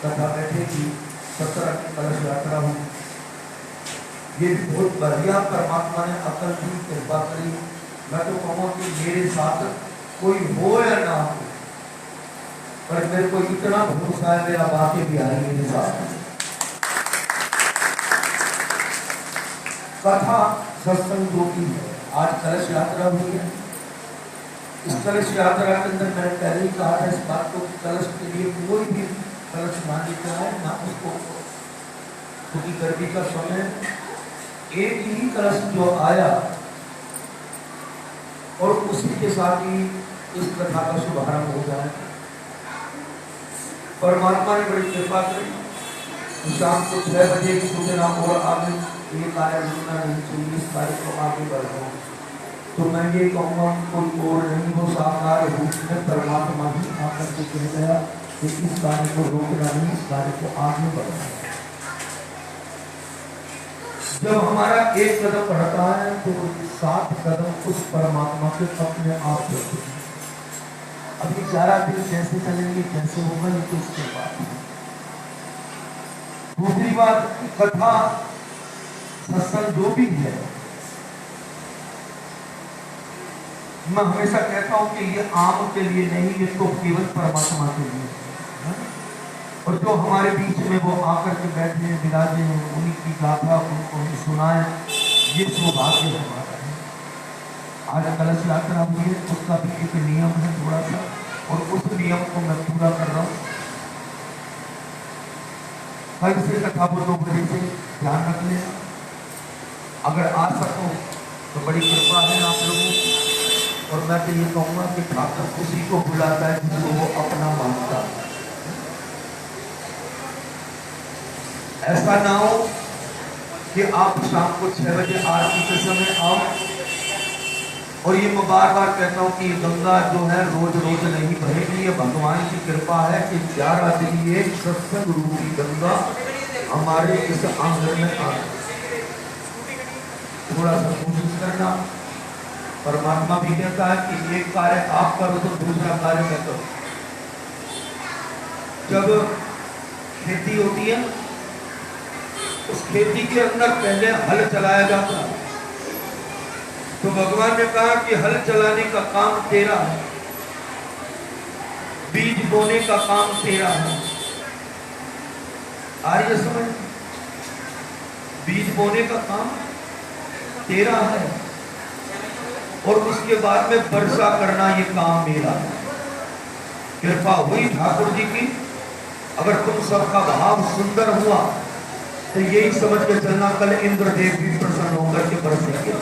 कथा बैठेगी, 17 की कलश यात्रा हुई। ये बहुत बढ़िया परमात्मा ने अकल दी, कृपा करी। मैं तो कहूँ कि मेरे साथ कोई हो या ना हो, पर मेरे को इतना भरोसा है, मेरा बाकी भी आई मेरे साथ। कथा सत्संग जो की है, आज कलश यात्रा हुई है। इस कलश यात्रा के अंदर मैंने पहले ही कहा था इस बात को कि कलश के लिए कोई भी कलश ना लेकर आए ना उसको, क्योंकि गर्मी का समय, एक ही कलश जो आया और उसी के साथ ही इस कथा का शुभारंभ हो जाए। परमात्मा ने बड़ी कृपा करी। शाम को 6 बजे की सूचना और आगे ये कार्य रुकना नहीं चाहिए, इस कार्य को आगे बढ़ाओ। तो मैं ये कहूँगा कोई और नहीं हो, साकार रूप में परमात्मा ही आकर के कह गया कि इस कार्य को रोकना नहीं, इस कार्य को आगे बढ़ाना। जब हमारा एक कदम बढ़ता है तो 7 कदम उस परमात्मा के अपने आप बढ़ते हैं। अभी 11 दिन कैसे चलेंगे, कैसे होगा, ये तो उसके बाद। दूसरी बात, कथा सत्संग जो भी है, मैं हमेशा कहता हूं कि ये आम के लिए नहीं, ये तो केवल परमात्मा के लिए है। और जो हमारे बीच में वो आकर के बैठे हैं, विराजे हैं, उन्हीं की गाथा उनको हम सुनाए, ये सौभाग्य हमारा है। आज कलश यात्रा हुई है, उसका भी एक नियम है थोड़ा सा, और उस नियम को मैं पूरा कर रहा हूँ। कल से कथा को 2 बजे से ध्यान रख लेना। अगर आ सको तो बड़ी कृपा है आप लोगों की। और मैं तो ये कहूँगा कि ठाकुर उसी को बुलाता है जिसको वो अपना मानता है। ऐसा ना हो कि आप शाम को 6 बजे आरती के समय आओ। और ये मैं बार बार कहता हूँ कि गंगा जो है रोज रोज नहीं बहेगी, ये भगवान की कृपा है कि 11 दिन ये सत्संग रूपी गंगा हमारे इस आंगन में आ गई। थोड़ा सा कोशिश करना। परमात्मा भी कहता है कि एक कार्य आप करो तो दूसरा कार्य मैं करूं। जब खेती होती है, उस खेती के अंदर पहले हल चलाया जाता है। तो भगवान ने कहा कि हल चलाने का काम तेरा है, बीज बोने का काम तेरा है। आर्य समझ, बीज बोने का काम तेरा है, और उसके बाद में वर्षा करना ये काम मेरा है। कृपा हुई ठाकुर जी की। अगर तुम सबका भाव सुंदर हुआ तो यही समझ के चलना कल इंद्रदेव भी प्रसन्न होकर के बरसेंगे।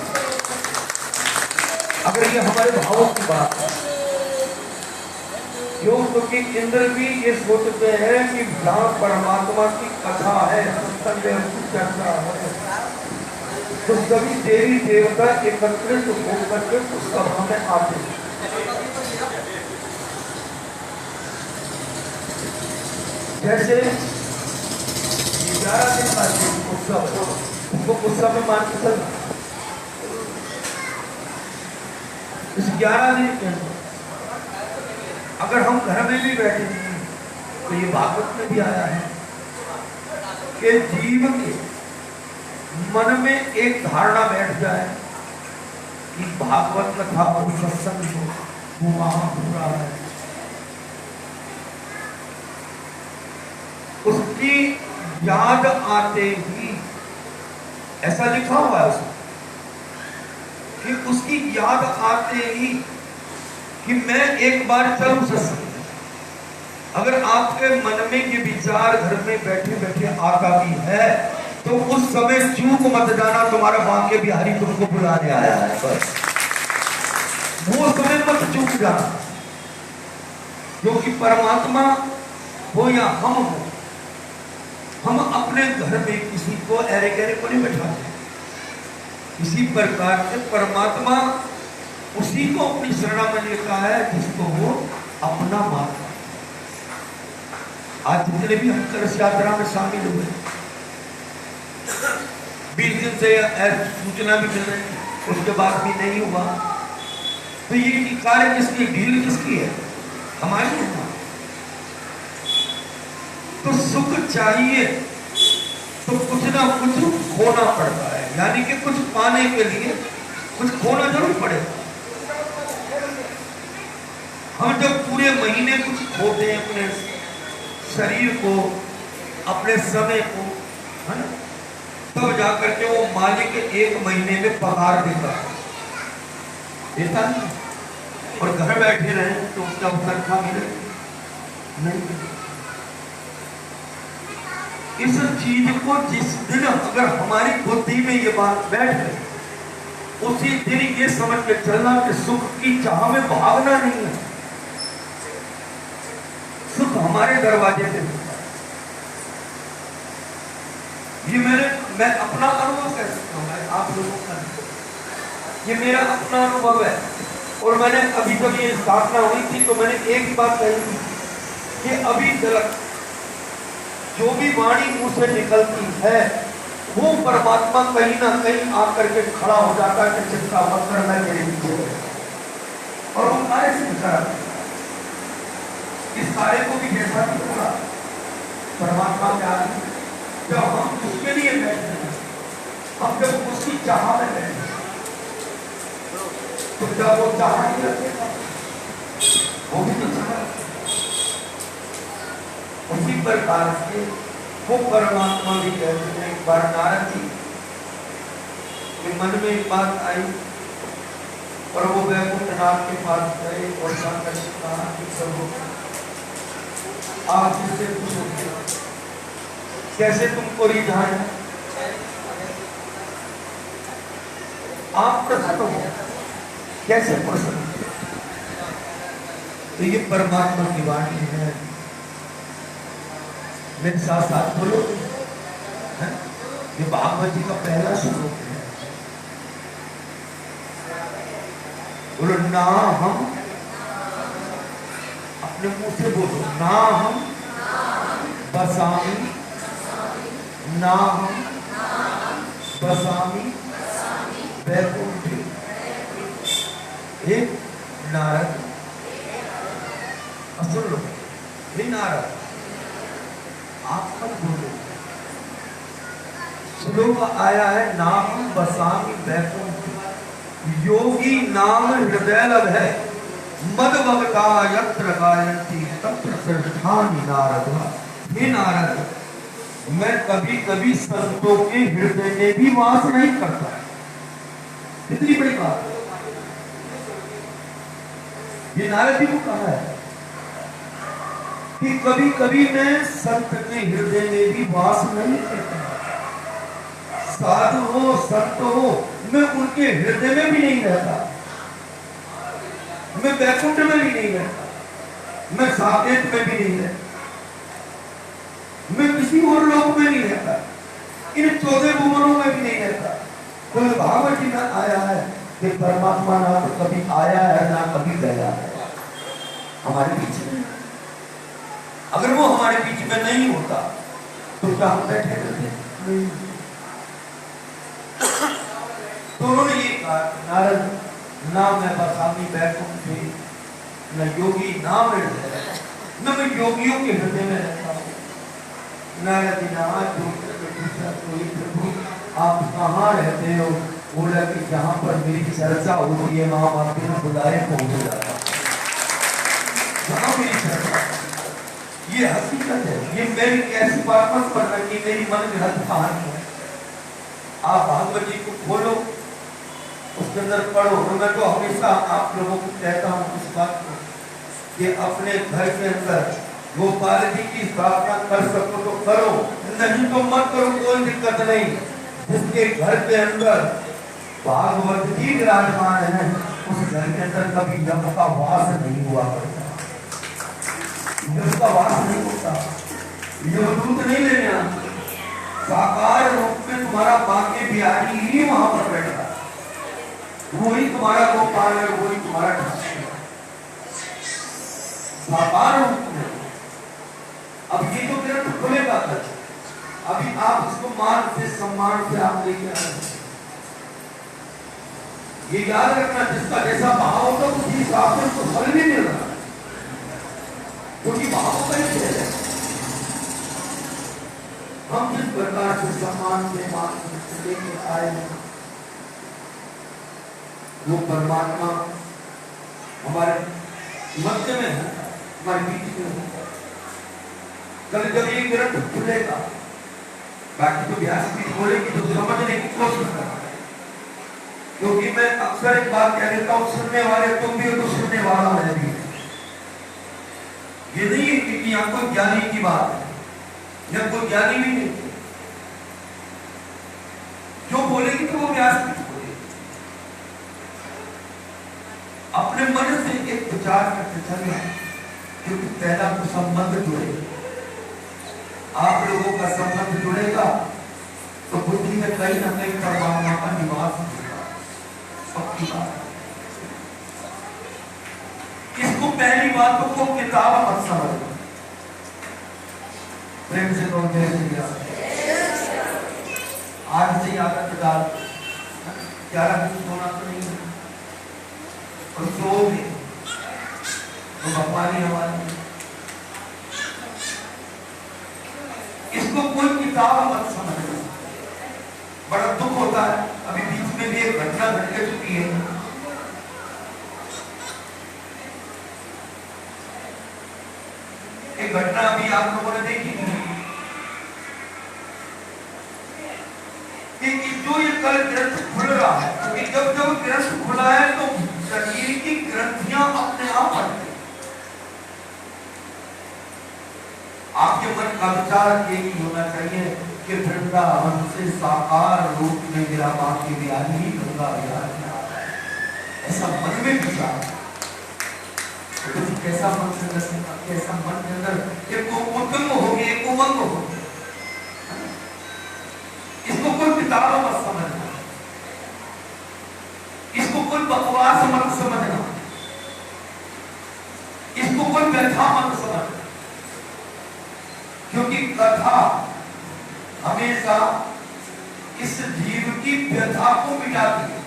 अगर ये हमारे भावों की बात है, क्यों? क्योंकि इंद्र भी ये सोचते हैं कि जहाँ परमात्मा की कथा है, सत्संग चर्चा है, तो सभी देवी देवता एकत्रित होकर के उस सभा में आते हैं। जैसे 11 दिन का उत्सव, उसको उत्सव में मान के चलना। इस 11 दिन के अंदर अगर हम घर में भी बैठे हैं, तो ये भागवत में भी आया है कि जीव के मन में एक धारणा बैठ जाए कि भागवत कथा और सत्संग जो वो वहां हो रहा है, उसकी याद आते ही, ऐसा लिखा हुआ है उसमें कि उसकी याद आते ही कि मैं एक बार चलूं सत्संग। अगर आपके मन में ये विचार घर में बैठे बैठे आता भी है, तो उस समय चूक मत जाना, तुम्हारा बांके बिहारी तुमको बुलाने आया है। बस वो समय मत चूक जाना, क्योंकि परमात्मा हो या हम हो, हम अपने घर में किसी को अरे गहरे को नहीं बैठाते। इसी प्रकार से परमात्मा उसी को अपनी शरणा में लेता है जिसको वो अपना मानता है। आज जितने भी हम कलश यात्रा में शामिल हुए, 20 दिन से सूचना भी मिल रही, उसके बाद भी नहीं हुआ, तो ये कार्य किसकी, ढील किसकी है? हमारी है। तो चाहिए तो कुछ ना कुछ खोना पड़ता है, यानी कि कुछ पाने के लिए कुछ खोना जरूर पड़ेगा। हम जब पूरे महीने कुछ खोते हैं, अपने शरीर को, अपने समय को, है ना, तब जाकर के वो मालिक एक महीने में पगार देता है, देता नहीं। और घर बैठे रहे तो उसका तनख्वाह मिले नहीं। इस चीज को जिस दिन अगर हमारी बुद्धि में ये बात बैठ गई, उसी दिन ये समझ के चलना कि सुख की चाह में भागना नहीं है, सुख हमारे दरवाजे पे होता है। ये मैं अपना अनुभव कह सकता हूँ, आप लोगों का ये मेरा अपना अनुभव है। और मैंने अभी जब ये स्थापना हुई थी तो मैंने एक ही बात कही थी कि अभी तक जो भी वाणी मुंह से निकलती है वो परमात्मा कहीं ना कहीं आकर के खड़ा हो जाता है कि चिंता मत कर, मैं तेरे पीछे हूं। और वो कार्य से करा, इस कार्य को भी जैसा भी होगा परमात्मा के आगे जब हम उसके लिए बैठे हैं, हम जब उसकी चाह में बैठे तो जब वो चाह नहीं रखेगा वो भी तो चाह। उसी प्रकार से वो परमात्मा भी कहते हैं। एक बार नारद जी के मन में एक बात आई और वो वैकुंठनाथ के पास गए और जाकर कहा कि प्रभु आप मुझसे पूछो कैसे तुमको रिझाएं, आप प्रसन्न हो, कैसे प्रसन्न। तो ये परमात्मा की वाणी है, मेरे साथ साथ बोलो, ये भागवत जी का पहला श्लोक है। बोलो ना हम, अपने मुंह से बोलो, ना हम बसामी, ना हम बसामी वैकुंठे। एक नारद, सुन लो, हे नारद आप मत बोलो, श्लोक आया है नाम बसामी वैकुंठ, योगी नाम हृदय लभ है, मद भक्ता यत्र गायन्ति तत्र श्रद्धानि नारद। हे नारद, मैं कभी कभी संतों के हृदय में भी वास नहीं करता। इतनी बड़ी बात ये नारद जी को कहा है कि कभी कभी मैं संत के हृदय में भी वास नहीं करता। साधु हो, संत हो, मैं उनके हृदय में भी नहीं रहता, मैं वैकुंठ में भी नहीं रहता, मैं साकेत में भी नहीं रहता, मैं किसी और लोक में नहीं रहता, इन 14 भुवनों में भी नहीं रहता। तो भागवत जी में आया है कि परमात्मा ना तो कभी आया है ना कभी गया है हमारे बीच में। अगर वो हमारे बीच में नहीं होता तो क्या हम बैठे रहते? तो उन्होंने ये कहा, नारद ना मैं बसामी वैकुंठ थे, न योगी नाम हृदय, न मैं योगियों के हृदय में रहता हूँ। नारद जी कोई प्रभु आप कहाँ रहते हो? बोला कि जहाँ पर मेरी चर्चा होती है वहां आप बिना बुलाए पहुंच जाता। जहाँ मेरी चर्चा, ये हकीकत है, ये मेरी ऐसी बात मत करना कि मेरी मन गलत कहानी है। आप भागवत जी को खोलो, उसके अंदर पढ़ो। मैं तो हमेशा आप लोगों को कहता हूँ इस बात को कि अपने घर के अंदर गोपाल जी की स्थापना कर सको तो करो, नहीं तो मत करो, कोई दिक्कत नहीं। जिसके घर के अंदर भागवत जी विराजमान है उस घर के अंदर कभी यम का वास नहीं हुआ करता, यम का वास नहीं होता। यमदूत नहीं लेने आते, साकार रूप में तुम्हारा बांके बिहारी ही वहां पर बैठा, वही तुम्हारा गोपाल है, वही तुम्हारा ठाकुर है, साकार रूप में। अब ये तो ग्रंथ खुलेगा कल, अभी आप इसको मान से सम्मान से आप लेके आए। ये याद रखना, जिसका जैसा भाव होगा उसी हिसाब से उसको फल भी मिल रहा है, क्योंकि भाव का ही खेल है। हम जिस प्रकार से सम्मान के मान लेके आए हैं, वो परमात्मा हमारे मध्य में है, हमारे बीच में है। कल जब ये ग्रंथ खुलेगा, बाकी तो व्यास भी खोलेगी तो समझने की कोशिश करना है, क्योंकि मैं अक्सर एक बात कह देता हूँ, सुनने वाले तुम भी हो तो सुनने वाला मैं भी। ये नहीं है कि यहाँ कोई ज्ञानी की बात है, या कोई ज्ञानी भी नहीं, जो बोलेगी तो वो व्यास भी बोलेगी। अपने मन से एक विचार करते चलना, क्योंकि पहला तो संबंध जुड़ेगा, आप लोगों का संबंध जुड़ेगा तो बुद्धि में कहीं ना कहीं परमात्मा का निवास होगा, पक्की बात। इसको पहली बात तो को किताब मत समझना, प्रेम से कहो जय श्री राम। आज से आदत डाल, 11 दिन सोना तो नहीं है, और सोओगे तो भगवानी हमारी। इसको कोई किताब मत समझना, बड़ा दुख होता है। अभी बीच में भी एक घटना घट चुकी है, एक घटना अभी आप लोगों ने देखी कि जो ये कल ग्रंथ खुल रहा है, क्योंकि जब जब ग्रंथ खुला है तो शरीर की ग्रंथियां अपने आप बढ़ती। आपके मन का विचार यही होना चाहिए कि वृंदावन से साकार रूप में मेरा बाकी बिहारी ही गंगा विहार में आ रहा है, ऐसा मन में विचार। तो कैसा मन से रखेगा, कैसा मन के अंदर एक उद्यम होगी, एक उमंग होगी। इसको कोई किताब मत समझना, इसको कोई बकवास मत समझना, इसको कोई व्यथा मत समझना, क्योंकि कथा हमेशा इस जीव की व्यथा को मिटाती है।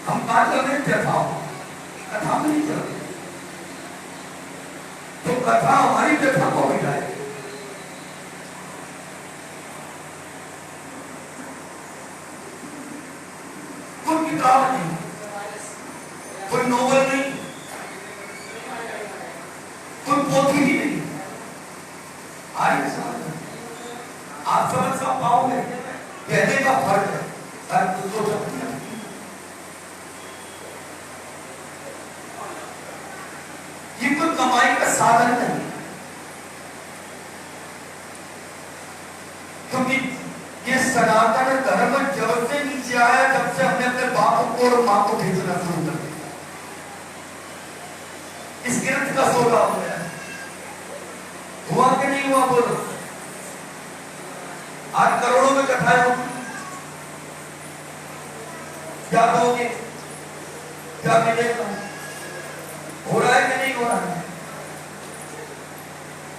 हम कहा चल रहे व्यथा, कथा में नहीं चल रहे, तो कथा हमारी व्यथा को मिटाएगी। कोई किताब नहीं, कोई नोवेल नहीं, कोई पोथी भी नहीं। आइए समझ, आप समझ सब पाओगे, कहने का फर्क है, अर्थ तो सकती है। ये कोई कमाई का साधन नहीं, क्योंकि ये सनातन धर्म जब से नीचे आया, जब से हमने अपने बाप को और मां को भेजना शुरू कर दिया, इस ग्रंथ का सौदा हो गया। हुआ कि नहीं हुआ बोलो? आज करोड़ों में कथाएं होती, क्या कहोगे, क्या मिलेगा, हो रहा है कि नहीं हो रहा है?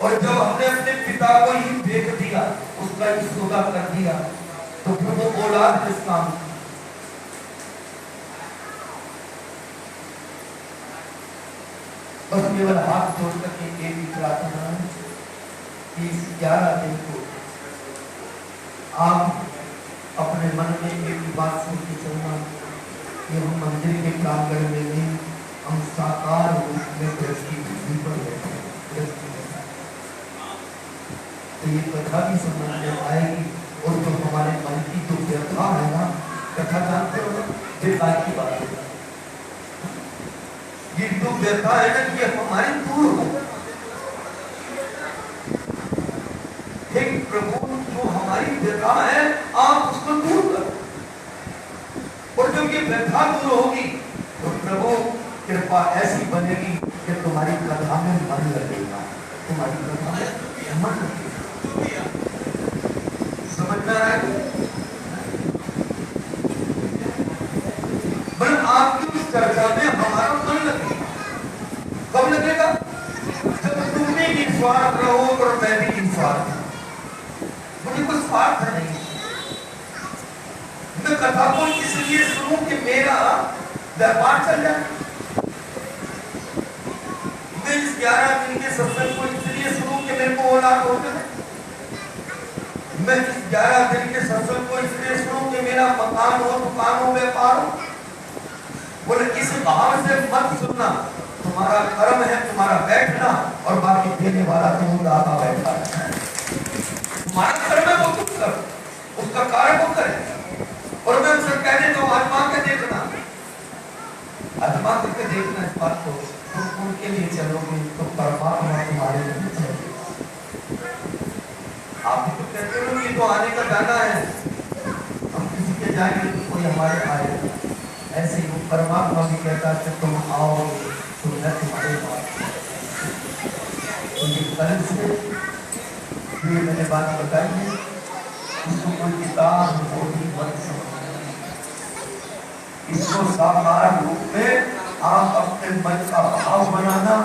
और जब हमने अपने पिता को ही बेच दिया, उसका ही सौदा कर दिया, तो फिर वो औलाद किस काम की? बस केवल हाथ जोड़ करके एक ही प्रार्थना है कि इस 11 दिन को आप अपने मन में एक ही बात सोच के चलना कि हम मंदिर के प्रांगण में नहीं, हम साकार रूप में दृष्टि पृथ्वी पर बैठे हैं। तो ये कथा भी समझ में आएगी, और जो हमारे मन की जो व्यथा है ना, कथा जानते हो बेकार की बात है, ये जो व्यथा है ना, ये हमारी दूर हो। प्रभु जो हमारी व्यथा है, आप उसको दूर करो, और जब ये व्यथा दूर होगी तो प्रभु कृपा ऐसी बनेगी कि तुम्हारी कथा में मन लगेगा, तुम्हारी कथा में मन लगेगा। समझ में आया? मतलब आपकी उस चर्चा में हमारा मन लगेगा। कब लगेगा? जब तुम भी निस्वार्थ रहो और मैं भी निस्वार्थ, मुझे कुछ स्वार्थ नहीं। मैं कथा को इसलिए सुनूं कि मेरा व्यापार चल जाए। मैं इस 11 दिन के सत्संग को इसलिए सुनूं कि मेरे को औलाद हो जाए, मैं इस 11 दिन के सत्संग को इसलिए सुनूं कि मेरा मकान हो, दुकान हो, व्यापार हो। बोले इस भाव से मत सुनना, तुम्हारा कर्म है तुम्हारा बैठना, और बाकी देने वाला तुम दाता बैठा है। तुम्हारा कर्म है वो तुम करो, उसका कार्य वो करे। और मैं उनसे कह देता हूँ आत्मा के देखना, आत्मा करके देखना इस बात को, तुम उनके लिए चलोगे तो परमात्मा तुम्हारे लिए चलेगा। आप भी तो कहते हो कि तो आने का जाना है, हम किसी के जाएंगे तो कोई हमारे आएगा। ऐसे ही वो परमात्मा भी कहता है कि तुम आओगे तो मैं तुम्हारे पास। तो ये कल से ये मैंने बात बताई है, इसको कोई किताब कोई मत समझना, इसको साकार रूप में आप अपने मन का भाव बनाना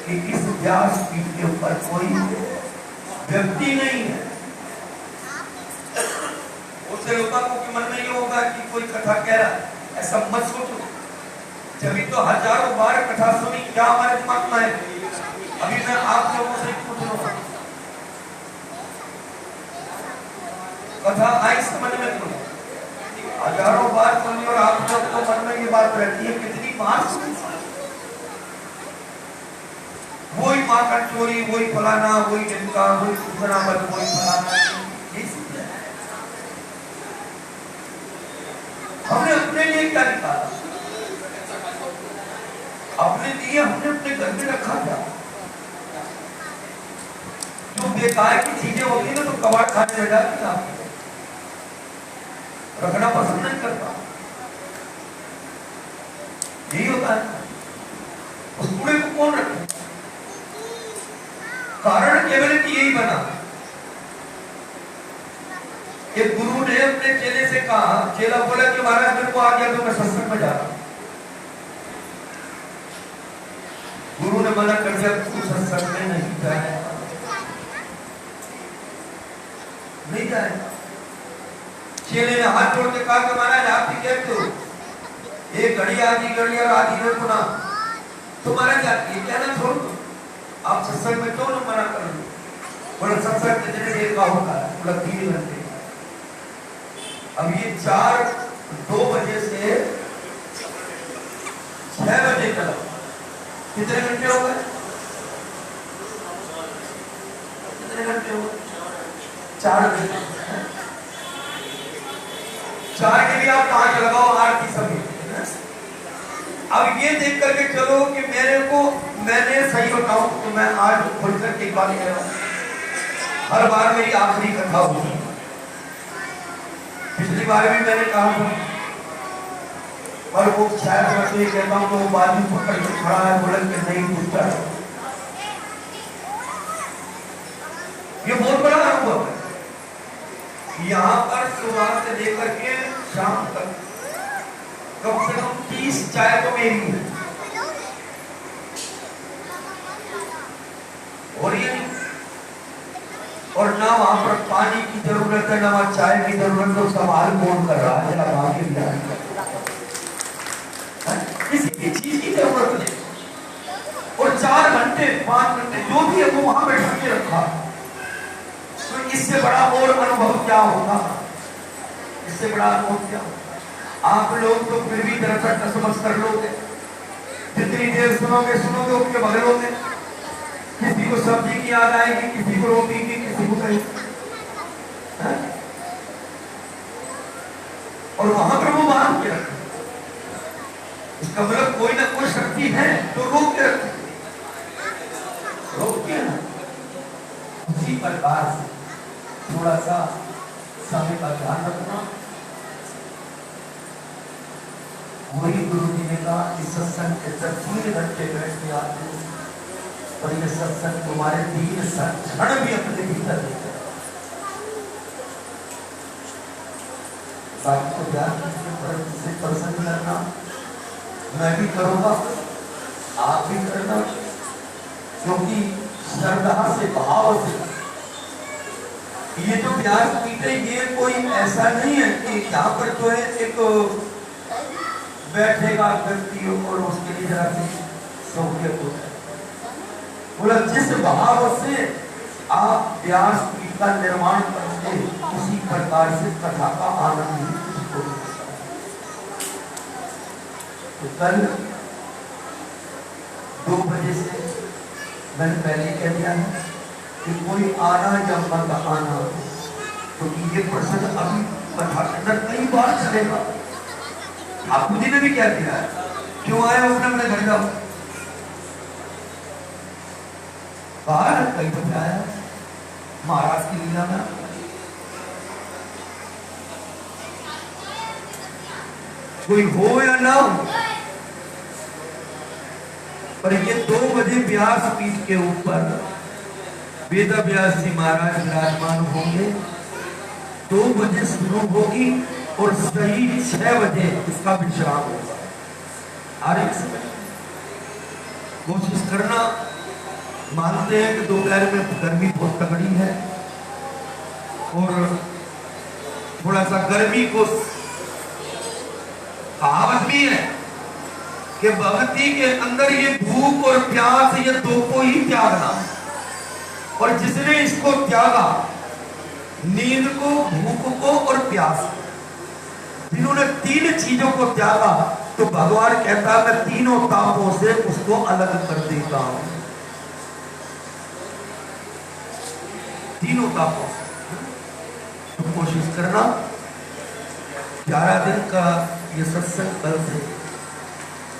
कि इस व्यास पीठ के ऊपर कोई व्यक्ति नहीं है। उससे लोगों को मन में ये होगा कि कोई कथा कह रहा है, ऐसा मत सोचो। जब तो हजारों बार कथा सुनी, क्या हमारे दिमाग में है? अभी मैं आप लोगों से पूछ रहा हूँ, कथा आई समझ में तो हजारों बार सुनी, और आप लोग तो मन में ये बात रहती है कितनी बार सुनी। वही माँ का चोरी, वही फलाना, वही जिनका, वही दूसरा मत, वही फलाना। हमने अपने लिए क्या निकाला? अपने लिए हमने अपने घर में रखा था। जो बेकार की चीजें होती ना तो कबाड़ खाने में जाती ना, रखना पसंद नहीं करता। यही होता है। उस कूड़े को कौन रखे? कारण केवल यही बना, एक गुरु ने अपने चेले से कहा, चेला बोला कि महाराज मेरे को आ गया तो मैं सत्संग में जा रहा हूं। गुरु ने मना कर दिया, तू सत्संग में नहीं जाएगा, नहीं जाएगा। चेले ने हाथ जोड़ के कहा कि महाराज आप ही कहते हो, एक घड़ी आधी घड़ी और आधी रोज गुना, तो महाराज ये कहना छोड़ दो, आप सत्संग में क्यों न मना कर लो? बोला सत्संग कितने देर का होता है? बोला 3 घंटे। अब ये 2 बजे से 6 बजे तक कितने घंटे हो गए? कितने घंटे हो गए? 4 घंटे। 4 के लिए आप 5 लगाओ, आरती सभी। अब ये देख करके चलो कि मैंने सही बताऊं तो मैं आज खुल करके बात कह रहा हूं, हर बार मेरी आखिरी कथा होगी। पिछली बार भी मैंने कहा था, पर वो शायद मैं तो ये कहता हूं तो वो बाजू पकड़ के खड़ा है, बोला कि नहीं पूछता है। ये बहुत बड़ा अनुभव है। यहाँ पर सुबह से लेकर के शाम तक कम से कम 30 चाय तो मेरी है, और ये और ना वहां पर पानी की जरूरत है, ना वहां चाय की जरूरत है। सवाल कौन कर रहा है? जरा बाकी किसी भी चीज की जरूरत नहीं। और 4 घंटे 5 घंटे जो भी है वो वहां बैठा के रखा। तो इससे बड़ा और अनुभव क्या होगा? इससे बड़ा अनुभव क्या होगा? आप लोग तो फिर भी दरअसल समझ कर लोगे, जितनी देर सुनोगे उसके बगलों में किसी को सब्जी की याद आएगी, किसी को रोटी की, किसी को कहीं, और वहां पर वो बांध के रखे। इसका मतलब कोई ना कोई शक्ति है तो रोक के रखे, रोक के ना। उसी प्रकार से थोड़ा सा समय का ध्यान रखना। वही गुरु जी ने कहा कि सत्संग के 3 घंटे बैठ के आते हैं, और ये सत्संग तुम्हारे 3 क्षण भी अपने भीतर लेकर बाकी को ध्यान से प्रसन्न करना। मैं भी करूंगा, आप भी करना, क्योंकि श्रद्धा से भाव से ये जो व्यास पीठ है ये कोई ऐसा नहीं है कि यहाँ पर जो है एक बैठेगा व्यक्ति और उसके लिए जरा सी सहूलियत होता है। बोला जिस भाव से आप व्यास पीठ का निर्माण करें, सके, उसी प्रकार से कथा का आनंद भी तुझको मिल सके। तो कल 2 बजे से मैंने पहले कह दिया है कि कोई आना या मत आना, क्योंकि तो ये प्रसंग अभी कथा के अंदर कई बार चलेगा। ठाकुर जी ने भी क्या किया है, क्यों आए अपने अपने घर जाओ, बाहर कई दफे आया महाराज की लीला में। कोई हो या ना हो, पर ये 2 बजे व्यास पीठ के ऊपर वेद व्यास जी महाराज विराजमान होंगे। 2 बजे शुरू होगी और सही 6 बजे इसका विश्राम होगा। हर एक समय कोशिश करना, मानते हैं कि दोपहर में गर्मी बहुत तगड़ी है और थोड़ा सा गर्मी को, कहावत भी है कि भक्ति के अंदर ये भूख और प्यास, ये 2 को ही त्यागना, और जिसने इसको त्यागा, नींद को, भूख को और प्यास, जिन्होंने 3 चीजों को त्यागा, तो भगवान कहता है मैं तीनों तापों से उसको अलग कर देता हूं। तीनों तापों से तो कोशिश करना। 11 दिन का ये सत्संग कल से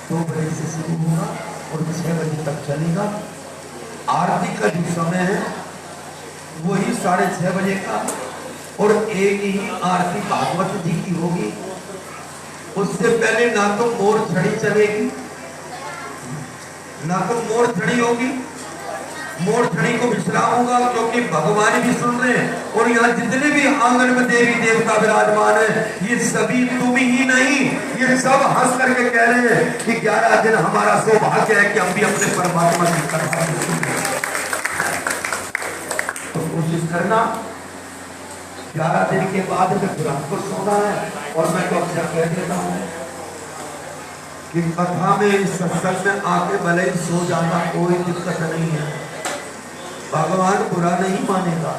2 बजे से शुरू होगा और 6 बजे तक चलेगा। आरती का जो समय है वही 6:30 बजे का, और एक ही आरती भागवत जी की होगी। उससे पहले ना तो मोर छड़ी चलेगी, ना तो मोर छड़ी होगी। मोर छड़ी को विश्राम होगा, क्योंकि भगवान भी सुन रहे हैं और यहाँ जितने भी आंगन में देवी देवता विराजमान है, ये सभी तुम ही नहीं, ये सब हंस करके कह रहे हैं कि 11 दिन हमारा सौभाग्य है कि हम भी अपने परमात्मा की कथा सुने। तो कोशिश करना, 11 दिन के बाद में फिर हमको सोना है। और मैं तो अक्सर कह देता हूँ कि कथा में, इस सत्संग में आके भले ही सो जाना, कोई दिक्कत नहीं है, भगवान बुरा नहीं मानेगा।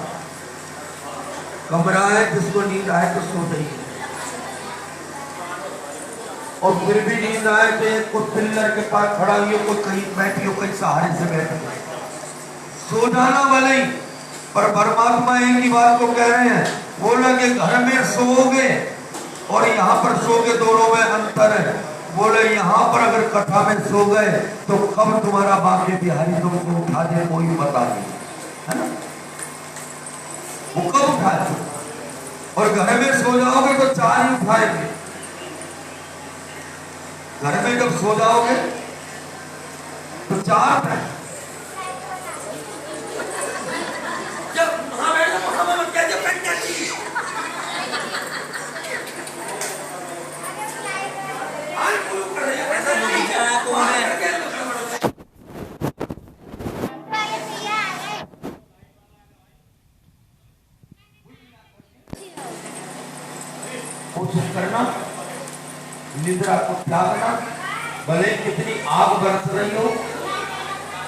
कमरा है, जिसको नींद आए तो सो जाइए, और फिर भी नींद आए तो कोई पिल्लर के पास खड़ा हुई हो, कोई कहीं बैठी हो, कोई सहारे से बैठी हो, सो जाना वाले ही। पर परमात्मा एक ही बात को कह रहे हैं, बोला कि घर में सोओगे और यहाँ पर सोओगे, दोनों में अंतर है। बोले यहाँ पर अगर कथा में सो गए तो कब तुम्हारा बांके बिहारी तुमको उठा दे कोई बता दे, है ना, वो कब उठा दे। और घर में सो जाओगे तो 4 ही उठाएंगे। घर में जब सो जाओगे तो 4 उठाएंगे। कोशिश करना, निद्रा को त्यागना, भले कितनी आग बरस रही हो,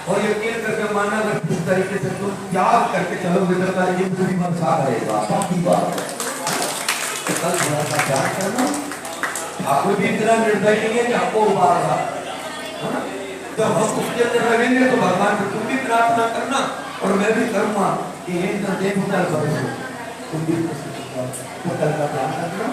और यकीन करके मानना, अगर किस तरीके से तुम त्याग करके चलोगे तो इंद्र भी बरसा करेगा, पक्की बात है। तो कल थोड़ा सा त्याग करना। ठाकुर भी इतना निर्दयी नहीं है कि आपको उबारेगा, है ना। जब हम उसके अंदर रहेंगे तो भगवान से तुम भी प्रार्थना करना और मैं भी करूंगा कि इंद्र देवता बरसे, तुम भी तो कल का ध्यान रखना।